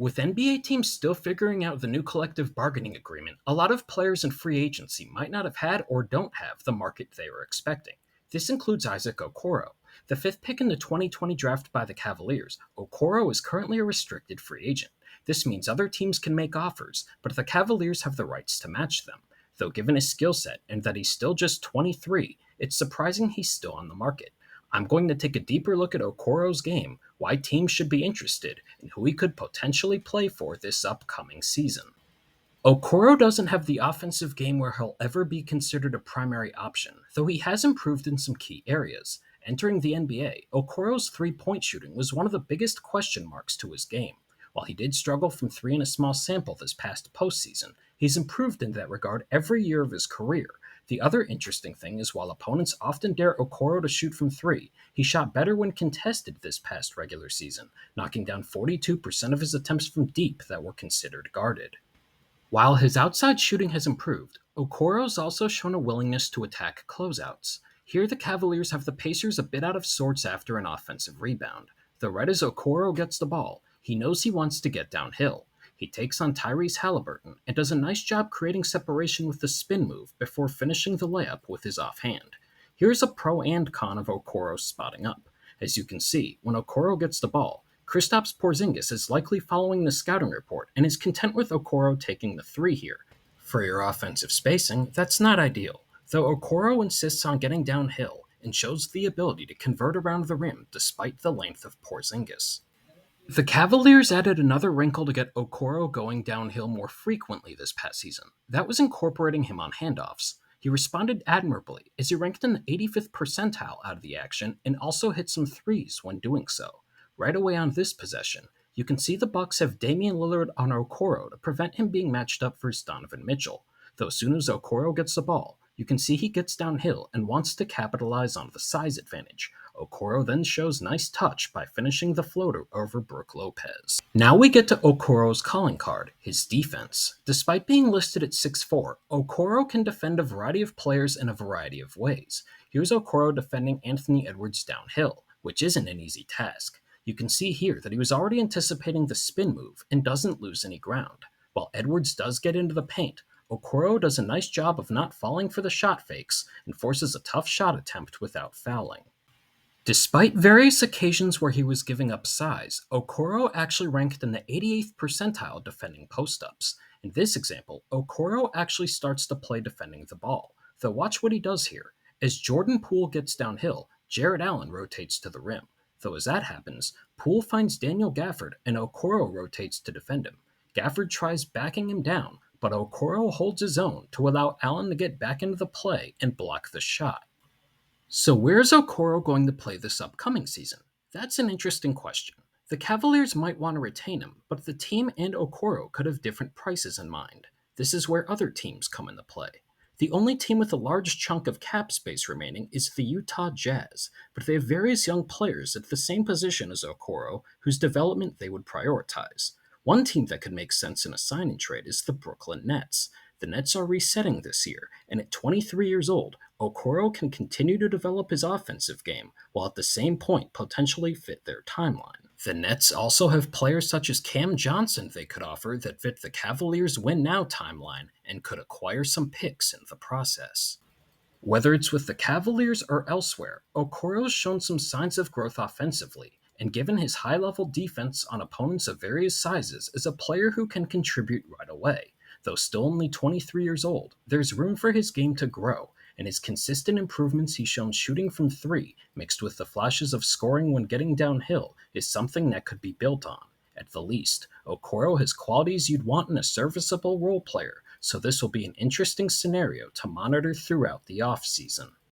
With NBA teams still figuring out the new collective bargaining agreement, a lot of players in free agency might not have had or don't have the market they were expecting. This includes Isaac Okoro. The fifth pick in the 2020 draft by the Cavaliers, Okoro is currently a restricted free agent. This means other teams can make offers, but the Cavaliers have the rights to match them. Though given his skill set and that he's still just 23, it's surprising he's still on the market. I'm going to take a deeper look at Okoro's game, why teams should be interested, and who he could potentially play for this upcoming season. Okoro doesn't have the offensive game where he'll ever be considered a primary option, though he has improved in some key areas. Entering the NBA, Okoro's three-point shooting was one of the biggest question marks to his game. While he did struggle from three in a small sample this past postseason, he's improved in that regard every year of his career. The other interesting thing is while opponents often dare Okoro to shoot from three, he shot better when contested this past regular season, knocking down 42% of his attempts from deep that were considered guarded. While his outside shooting has improved, Okoro's also shown a willingness to attack closeouts. Here the Cavaliers have the Pacers a bit out of sorts after an offensive rebound. Though right as Okoro gets the ball, he knows he wants to get downhill. He takes on Tyrese Halliburton and does a nice job creating separation with the spin move before finishing the layup with his offhand. Here's a pro and con of Okoro spotting up. As you can see, when Okoro gets the ball, Kristaps Porzingis is likely following the scouting report and is content with Okoro taking the three here. For your offensive spacing, that's not ideal, though Okoro insists on getting downhill and shows the ability to convert around the rim despite the length of Porzingis. The Cavaliers added another wrinkle to get Okoro going downhill more frequently this past season. That was incorporating him on handoffs. He responded admirably as he ranked in the 85th percentile out of the action and also hit some threes when doing so. Right away on this possession, you can see the Bucks have Damian Lillard on Okoro to prevent him being matched up versus Donovan Mitchell. Though as soon as Okoro gets the ball, you can see he gets downhill and wants to capitalize on the size advantage. Okoro then shows nice touch by finishing the floater over Brook Lopez. Now we get to Okoro's calling card, his defense. Despite being listed at 6'4", Okoro can defend a variety of players in a variety of ways. Here's Okoro defending Anthony Edwards downhill, which isn't an easy task. You can see here that he was already anticipating the spin move and doesn't lose any ground. While Edwards does get into the paint, Okoro does a nice job of not falling for the shot fakes and forces a tough shot attempt without fouling. Despite various occasions where he was giving up size, Okoro actually ranked in the 88th percentile defending post-ups. In this example, Okoro actually starts to play defending the ball. Though watch what he does here. As Jordan Poole gets downhill, Jarrett Allen rotates to the rim. Though as that happens, Poole finds Daniel Gafford and Okoro rotates to defend him. Gafford tries backing him down, but Okoro holds his own to allow Allen to get back into the play and block the shot. So where's Okoro going to play this upcoming season? That's an interesting question. The Cavaliers might want to retain him, but the team and Okoro could have different prices in mind. This is where other teams come into play. The only team with a large chunk of cap space remaining is the Utah Jazz, but they have various young players at the same position as Okoro whose development they would prioritize. One team that could make sense in a sign and trade is the Brooklyn Nets. The Nets are resetting this year, and at 23 years old, Okoro can continue to develop his offensive game, while at the same point potentially fit their timeline. The Nets also have players such as Cam Johnson they could offer that fit the Cavaliers' win now timeline and could acquire some picks in the process. Whether it's with the Cavaliers or elsewhere, Okoro's shown some signs of growth offensively, and given his high-level defense on opponents of various sizes, is a player who can contribute right away. Though still only 23 years old, there's room for his game to grow, and his consistent improvements he's shown shooting from three, mixed with the flashes of scoring when getting downhill, is something that could be built on. At the least, Okoro has qualities you'd want in a serviceable role player, so this will be an interesting scenario to monitor throughout the offseason.